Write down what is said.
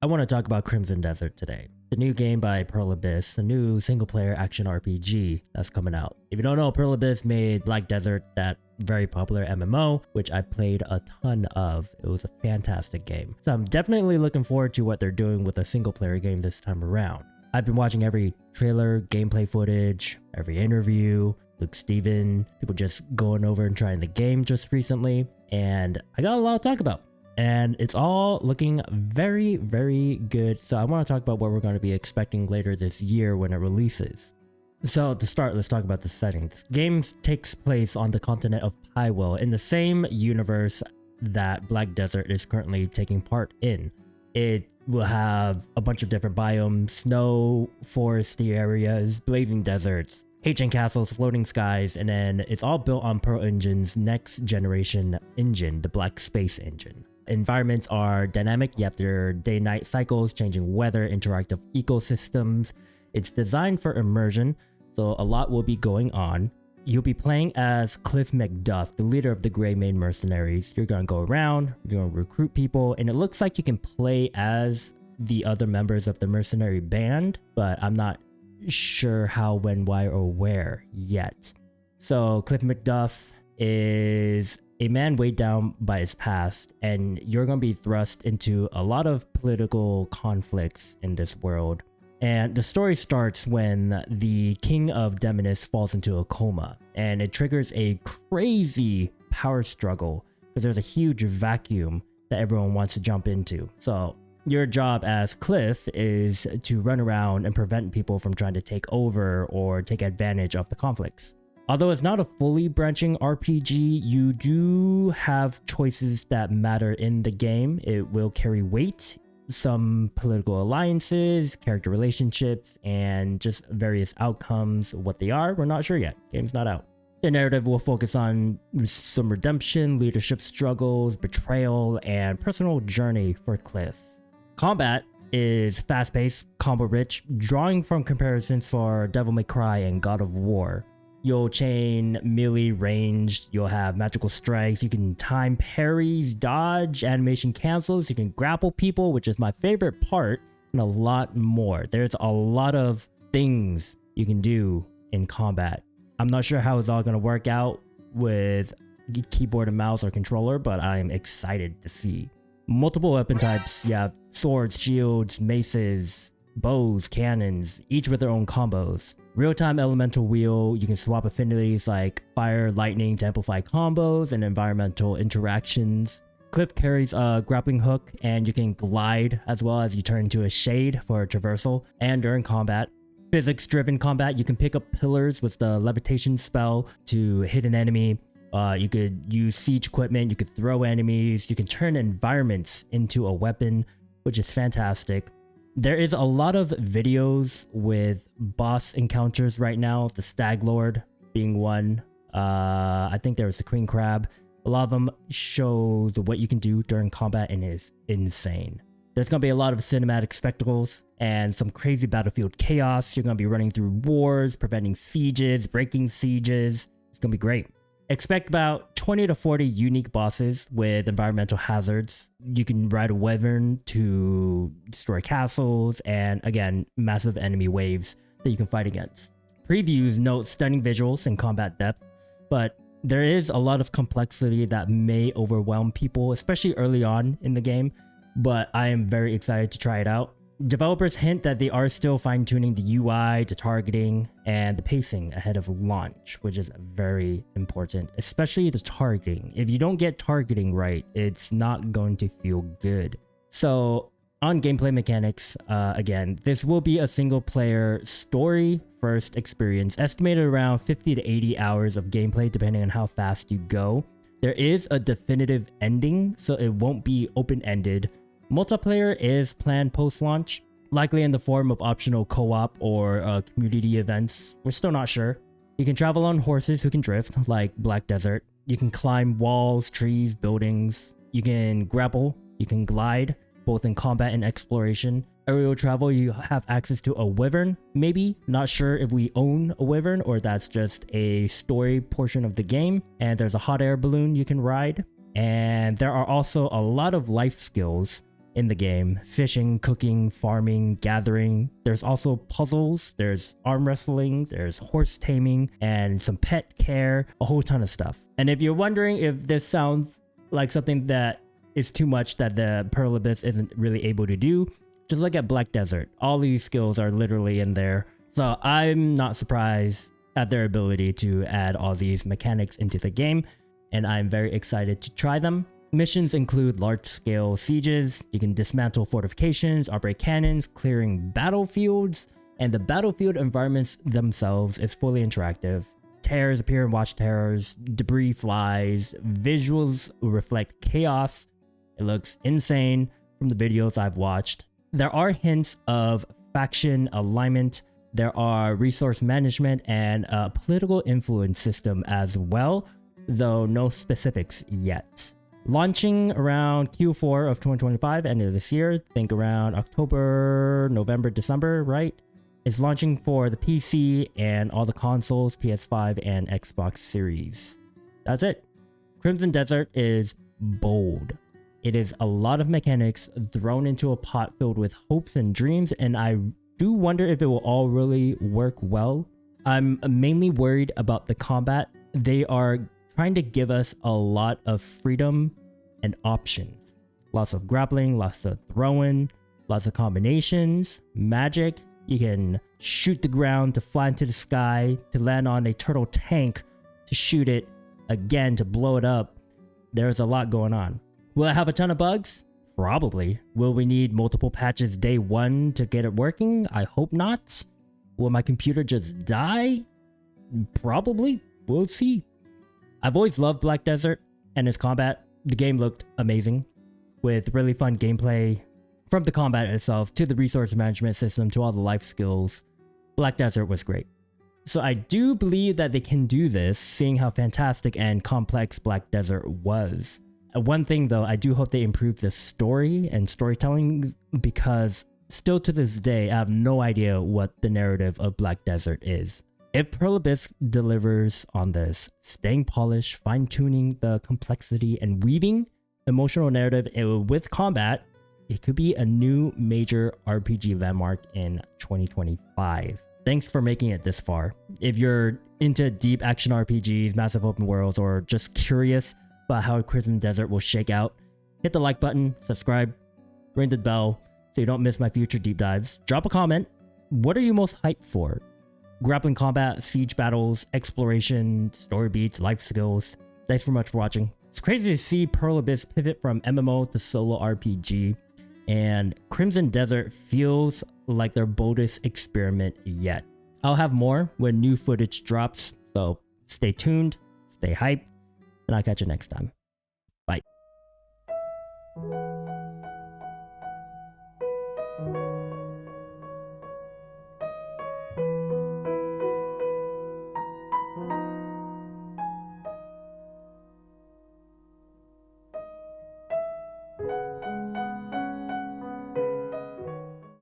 I want to talk about Crimson Desert today. The new game by Pearl Abyss, the new single-player action RPG that's coming out. If you don't know, Pearl Abyss made Black Desert, that very popular MMO, which I played a ton of. It was a fantastic game. So I'm definitely looking forward to what they're doing with a single-player game this time around. I've been watching every trailer, gameplay footage, every interview, Luke Steven, people just going over and trying the game just recently, and I got a lot to talk about. And it's all looking very, very good. So I want to talk about what we're going to be expecting later this year when it releases. So to start, let's talk about the setting. This game takes place on the continent of Pywell in the same universe that Black Desert is currently taking part in. It will have a bunch of different biomes, snow, foresty areas, blazing deserts, ancient castles, floating skies, and then it's all built on Pearl Engine's next generation engine, the Black Space Engine. Environments are dynamic, you have their day-night cycles, changing weather, interactive ecosystems. It's designed for immersion, so a lot will be going on. You'll be playing as Cliff McDuff, the leader of the Greymane Mercenaries. You're going to go around, you're going to recruit people, and it looks like you can play as the other members of the mercenary band, but I'm not sure how, when, why, or where yet. So Cliff McDuff is a man weighed down by his past, and you're going to be thrust into a lot of political conflicts in this world. And the story starts when the king of Demonis falls into a coma, and it triggers a crazy power struggle because there's a huge vacuum that everyone wants to jump into. So your job as Cliff is to run around and prevent people from trying to take over or take advantage of the conflicts. Although it's not a fully branching RPG, you do have choices that matter in the game. It will carry weight, some political alliances, character relationships, and just various outcomes. What they are, we're not sure yet. Game's not out. The narrative will focus on some redemption, leadership struggles, betrayal, and personal journey for Cliff. Combat is fast-paced, combo-rich, drawing from comparisons for Devil May Cry and God of War. You'll chain melee ranged, you'll have magical strikes, you can time parries, dodge, animation cancels, you can grapple people, which is my favorite part, and a lot more. There's a lot of things you can do in combat. I'm not sure how it's all going to work out with keyboard and mouse or controller, but I'm excited to see. Multiple weapon types, you have swords, shields, maces, bows, cannons, each with their own combos. Real-time elemental wheel, you can swap affinities like fire, lightning to amplify combos and environmental interactions. Cliff carries a grappling hook, and you can glide as well as you turn into a shade for traversal and during combat. Physics-driven combat, you can pick up pillars with the levitation spell to hit an enemy. You could use siege equipment, you could throw enemies, you can turn environments into a weapon, which is fantastic. There is a lot of videos with boss encounters right now, the Stag Lord being one. I think there was the Queen Crab. A lot of them show what you can do during combat, and it is insane. There's going to be a lot of cinematic spectacles and some crazy battlefield chaos. You're going to be running through wars, preventing sieges, breaking sieges. It's going to be great. Expect about 20 to 40 unique bosses with environmental hazards. You can ride a wyvern to destroy castles, and again, massive enemy waves that you can fight against. Previews note stunning visuals and combat depth, but there is a lot of complexity that may overwhelm people, especially early on in the game, but I am very excited to try it out. Developers hint that they are still fine-tuning the UI, the targeting, and the pacing ahead of launch, which is very important, especially the targeting. If you don't get targeting right, it's not going to feel good. So on gameplay mechanics, again, this will be a single-player story-first experience, estimated around 50 to 80 hours of gameplay depending on how fast you go. There is a definitive ending, so it won't be open-ended. Multiplayer is planned post-launch, likely in the form of optional co-op or community events. We're still not sure. You can travel on horses who can drift, like Black Desert. You can climb walls, trees, buildings. You can grapple. You can glide, both in combat and exploration. Aerial travel, you have access to a wyvern, maybe. Not sure if we own a wyvern or that's just a story portion of the game. And there's a hot air balloon you can ride. And there are also a lot of life skills in the game. Fishing, cooking, farming, gathering. There's also puzzles, there's arm wrestling, there's horse taming, and some pet care, a whole ton of stuff. And if you're wondering if this sounds like something that is too much that the Pearl Abyss isn't really able to do, just look at Black Desert. All these skills are literally in there. So I'm not surprised at their ability to add all these mechanics into the game, and I'm very excited to try them. Missions include large-scale sieges, you can dismantle fortifications, operate cannons, clearing battlefields, and the battlefield environments themselves is fully interactive. Terrors appear in watchtowers, debris flies, visuals reflect chaos. It looks insane from the videos I've watched. There are hints of faction alignment, there are resource management, and a political influence system as well, though no specifics yet. Launching around Q4 of 2025, end of this year, think around October, November, December, right? It's launching for the PC and all the consoles, PS5 and Xbox Series. That's it. Crimson Desert is bold. It is a lot of mechanics thrown into a pot filled with hopes and dreams, and I do wonder if it will all really work well. I'm mainly worried about the combat. They are trying to give us a lot of freedom and options. Lots of grappling, lots of throwing, lots of combinations, magic. You can shoot the ground to fly into the sky, to land on a turtle tank, to shoot it again, to blow it up. There's a lot going on. Will it have a ton of bugs? Probably. Will we need multiple patches day one to get it working? I hope not. Will my computer just die? Probably. We'll see. I've always loved Black Desert and its combat. The game looked amazing with really fun gameplay, from the combat itself to the resource management system to all the life skills. Black Desert was great. So I do believe that they can do this, seeing how fantastic and complex Black Desert was. One thing though, I do hope they improve the story and storytelling, because still to this day I have no idea what the narrative of Black Desert is. If Pearl Abyss delivers on this, staying polished, fine-tuning the complexity, and weaving emotional narrative with combat, it could be a new major RPG landmark in 2025. Thanks for making it this far. If you're into deep action RPGs, massive open worlds, or just curious about how Crimson Desert will shake out, hit the like button, subscribe, ring the bell so you don't miss my future deep dives. Drop a comment. What are you most hyped for? Grappling combat, siege battles, exploration, story beats, life skills. Thanks so much for watching. It's crazy to see Pearl Abyss pivot from MMO to solo RPG, and Crimson Desert feels like their boldest experiment yet. I'll have more when new footage drops, so stay tuned, stay hyped, and I'll catch you next time. Bye.